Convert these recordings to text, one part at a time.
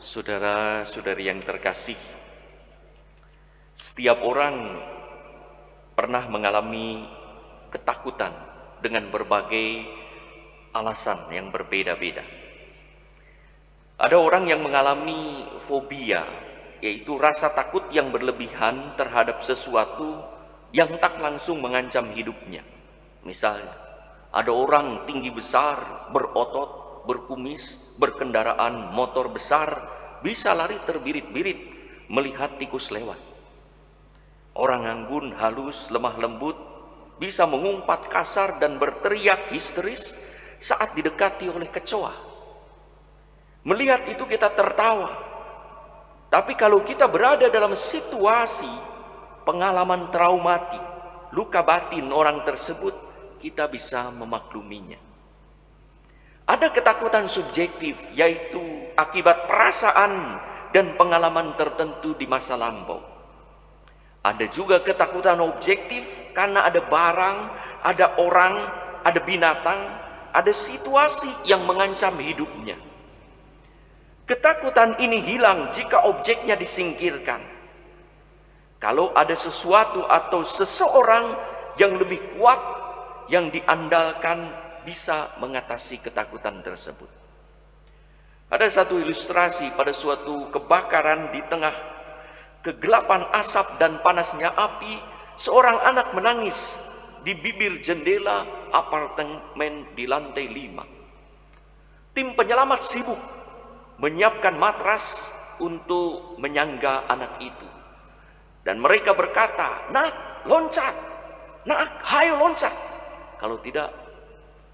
Saudara-saudari yang terkasih, setiap orang pernah mengalami ketakutan dengan berbagai alasan yang berbeda-beda. Ada orang yang mengalami fobia, yaitu rasa takut yang berlebihan terhadap sesuatu yang tak langsung mengancam hidupnya. Misalnya, ada orang tinggi besar, berotot, berkumis, berkendaraan motor besar, bisa lari terbirit-birit melihat tikus lewat. Orang anggun, halus, lemah lembut, bisa mengumpat kasar dan berteriak histeris saat didekati oleh kecoa. Melihat itu kita tertawa. Tapi kalau kita berada dalam situasi pengalaman traumatik, luka batin orang tersebut, kita bisa memakluminya. Ada ketakutan subjektif, yaitu akibat perasaan dan pengalaman tertentu di masa lampau. Ada juga ketakutan objektif karena ada barang, ada orang, ada binatang, ada situasi yang mengancam hidupnya. Ketakutan ini hilang jika objeknya disingkirkan. Kalau ada sesuatu atau seseorang yang lebih kuat yang diandalkan, bisa mengatasi ketakutan tersebut. Ada satu ilustrasi pada suatu kebakaran di tengah kegelapan asap dan panasnya api, seorang anak menangis di bibir jendela apartemen di lantai 5. Tim penyelamat sibuk menyiapkan matras untuk menyangga anak itu. Dan mereka berkata, "Nak, loncat! Nak, hayo loncat!" Kalau tidak,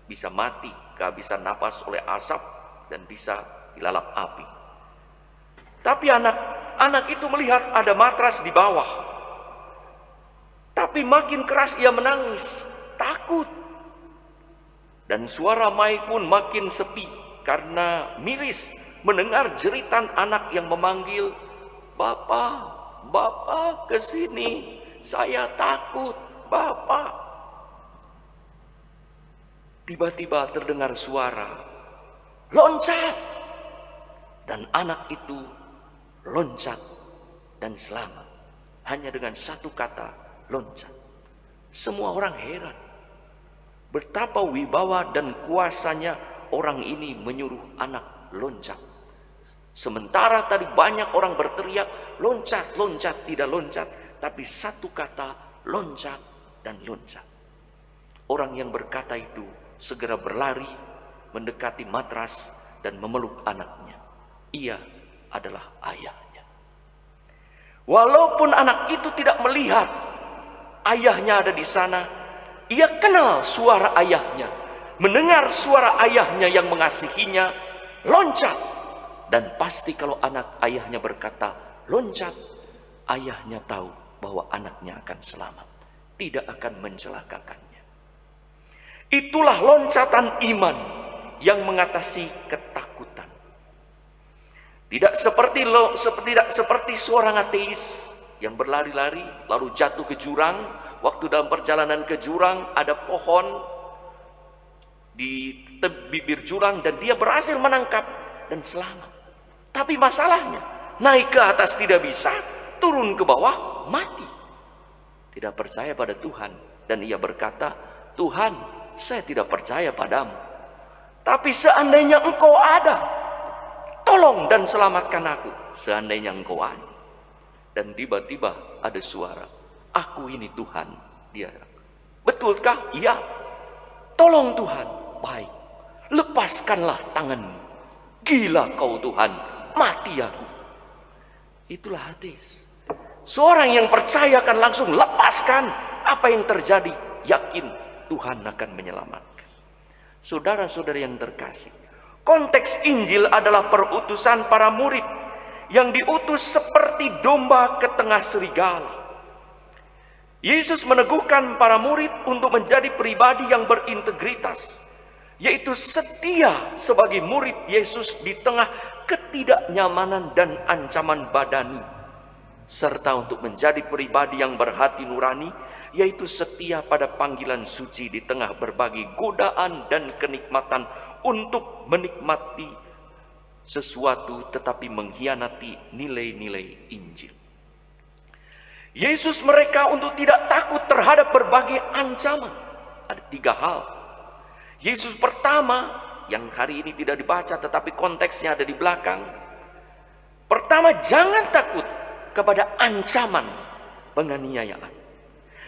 bisa mati, kehabisan napas oleh asap, dan bisa dilalap api. Tapi anak itu melihat ada matras di bawah. Tapi makin keras ia menangis, takut. Dan suara Mai pun makin sepi, karena miris mendengar jeritan anak yang memanggil, "Bapak, Bapak kesini, saya takut, Bapak." Tiba-tiba terdengar suara, "Loncat!" Dan anak itu loncat dan selamat. Hanya dengan satu kata, loncat. Semua orang heran. Betapa wibawa dan kuasanya orang ini menyuruh anak loncat. Sementara tadi banyak orang berteriak, "Loncat, loncat," tidak loncat. Tapi satu kata, loncat dan loncat. Orang yang berkata itu segera berlari mendekati matras dan memeluk anaknya. Ia adalah ayahnya. Walaupun anak itu tidak melihat ayahnya ada di sana, ia kenal suara ayahnya, mendengar suara ayahnya yang mengasihinya, loncat. Dan pasti kalau anak ayahnya berkata loncat, ayahnya tahu bahwa anaknya akan selamat, tidak akan mencelakakannya. Itulah loncatan iman yang mengatasi ketakutan. Tidak seperti seorang ateis yang berlari-lari lalu jatuh ke jurang. Waktu dalam perjalanan ke jurang ada pohon di bibir jurang dan dia berhasil menangkap dan selamat. Tapi masalahnya, naik ke atas tidak bisa, turun ke bawah mati. Tidak percaya pada Tuhan, dan ia berkata, "Tuhan, saya tidak percaya padamu. Tapi seandainya engkau ada, tolong dan selamatkan aku. Seandainya engkau ada." Dan tiba-tiba ada suara, "Aku ini Tuhan." Dia, "Betulkah?" "Iya." "Tolong Tuhan." "Baik, lepaskanlah tanganmu." "Gila kau Tuhan, mati aku." Itulah ateis. Seorang yang percaya akan langsung lepaskan apa yang terjadi, yakin Tuhan akan menyelamatkan. Saudara-saudari yang terkasih, konteks Injil adalah perutusan para murid yang diutus seperti domba ke tengah serigala. Yesus meneguhkan para murid untuk menjadi pribadi yang berintegritas, yaitu setia sebagai murid Yesus di tengah ketidaknyamanan dan ancaman badani, serta untuk menjadi pribadi yang berhati nurani, yaitu setia pada panggilan suci di tengah berbagai godaan dan kenikmatan untuk menikmati sesuatu tetapi mengkhianati nilai-nilai Injil. Yesus mereka untuk tidak takut terhadap berbagai ancaman. Ada 3 hal. Yesus pertama, yang hari ini tidak dibaca tetapi konteksnya ada di belakang. Pertama, jangan takut kepada ancaman penganiayaan,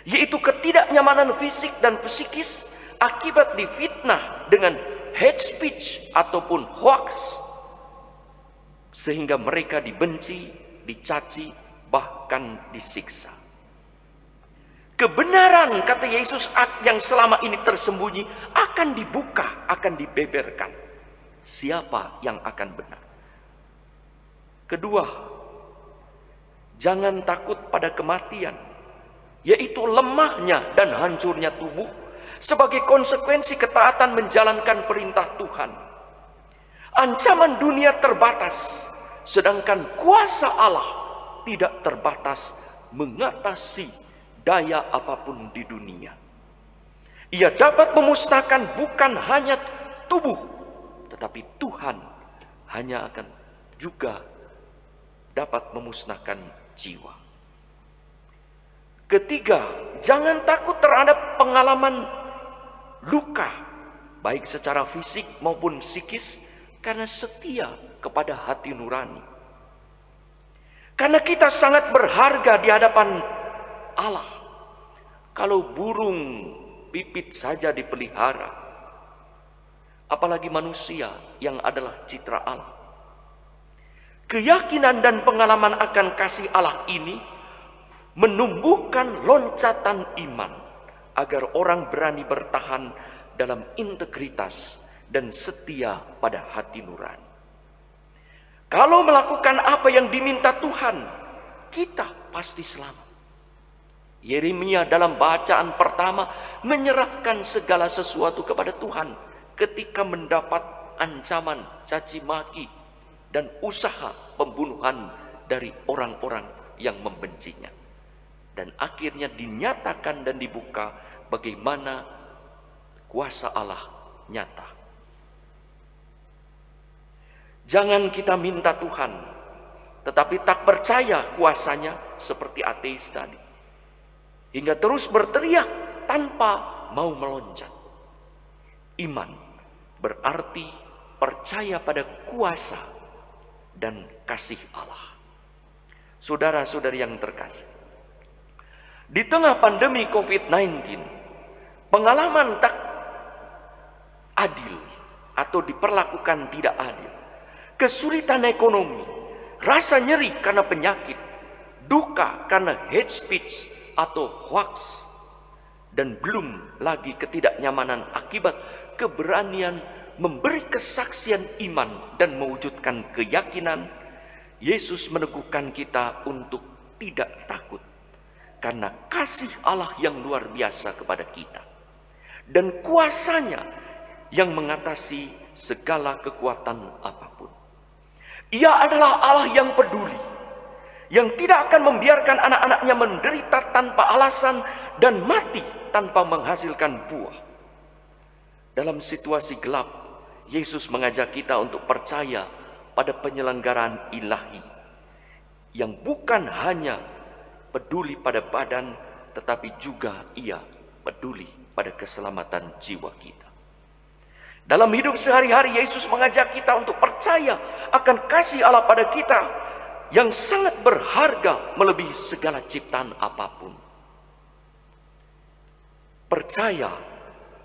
yaitu ketidaknyamanan fisik dan psikis akibat difitnah dengan hate speech ataupun hoax, sehingga mereka dibenci, dicaci, bahkan disiksa. Kebenaran, kata Yesus, yang selama ini tersembunyi akan dibuka, akan dibeberkan. Siapa yang akan benar? Kedua, jangan takut pada kematian, yaitu lemahnya dan hancurnya tubuh sebagai konsekuensi ketaatan menjalankan perintah Tuhan. Ancaman dunia terbatas, sedangkan kuasa Allah tidak terbatas mengatasi daya apapun di dunia. Ia dapat memusnahkan bukan hanya tubuh, tetapi Tuhan hanya akan juga dapat memusnahkan jiwa. Ketiga, jangan takut terhadap pengalaman luka, baik secara fisik maupun psikis, karena setia kepada hati nurani. Karena kita sangat berharga di hadapan Allah. Kalau burung pipit saja dipelihara, apalagi manusia yang adalah citra Allah. Keyakinan dan pengalaman akan kasih Allah ini menumbuhkan loncatan iman agar orang berani bertahan dalam integritas dan setia pada hati nurani. Kalau melakukan apa yang diminta Tuhan, kita pasti selamat. Yeremia dalam bacaan pertama menyerahkan segala sesuatu kepada Tuhan ketika mendapat ancaman caci maki dan usaha pembunuhan dari orang-orang yang membencinya. Dan akhirnya dinyatakan dan dibuka bagaimana kuasa Allah nyata. Jangan kita minta Tuhan, tetapi tak percaya kuasanya seperti ateis tadi. Hingga terus berteriak tanpa mau meloncat. Iman berarti percaya pada kuasa dan kasih Allah. Saudara-saudari yang terkasih, di tengah pandemi COVID-19, pengalaman tak adil atau diperlakukan tidak adil, kesulitan ekonomi, rasa nyeri karena penyakit, duka karena hate speech atau hoax, dan belum lagi ketidaknyamanan akibat keberanian memberi kesaksian iman dan mewujudkan keyakinan, Yesus meneguhkan kita untuk tidak takut karena kasih Allah yang luar biasa kepada kita dan kuasanya yang mengatasi segala kekuatan apapun. Ia adalah Allah yang peduli, yang tidak akan membiarkan anak-anaknya menderita tanpa alasan dan mati tanpa menghasilkan buah. Dalam situasi gelap, Yesus mengajak kita untuk percaya pada penyelenggaraan ilahi yang bukan hanya peduli pada badan, tetapi juga ia peduli pada keselamatan jiwa kita. Dalam hidup sehari-hari, Yesus mengajak kita untuk percaya akan kasih Allah pada kita yang sangat berharga melebihi segala ciptaan apapun. Percaya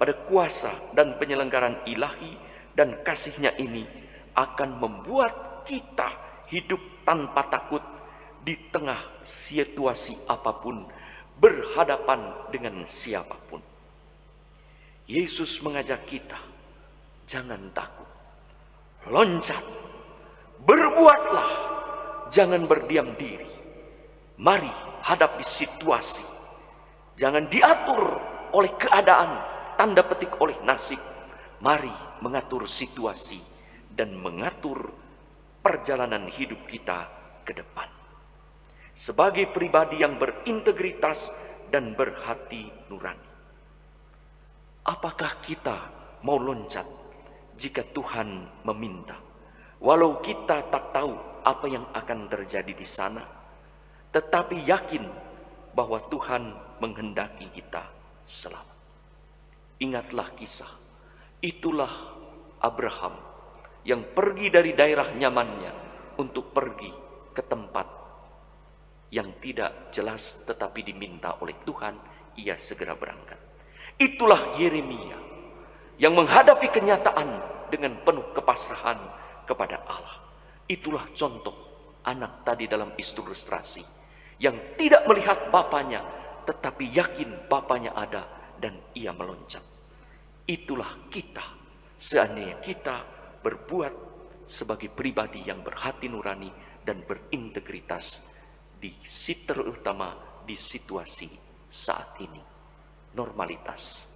pada kuasa dan penyelenggaraan ilahi dan kasih-Nya ini akan membuat kita hidup tanpa takut di tengah situasi apapun, berhadapan dengan siapapun. Yesus mengajak kita, jangan takut, loncat, berbuatlah, jangan berdiam diri. Mari hadapi situasi, jangan diatur oleh keadaan, tanda petik oleh nasib. Mari mengatur situasi dan mengatur perjalanan hidup kita ke depan. Sebagai pribadi yang berintegritas dan berhati nurani. Apakah kita mau loncat jika Tuhan meminta? Walau kita tak tahu apa yang akan terjadi di sana, tetapi yakin bahwa Tuhan menghendaki kita selamat. Ingatlah kisah, itulah Abraham yang pergi dari daerah nyamannya untuk pergi ke tempat yang tidak jelas tetapi diminta oleh Tuhan, ia segera berangkat. Itulah Yeremia yang menghadapi kenyataan dengan penuh kepasrahan kepada Allah. Itulah contoh anak tadi dalam ilustrasi yang tidak melihat bapaknya tetapi yakin bapaknya ada dan ia meloncat. Itulah kita, seandainya kita berbuat sebagai pribadi yang berhati nurani dan berintegritas terutama di situasi saat ini. Normalitas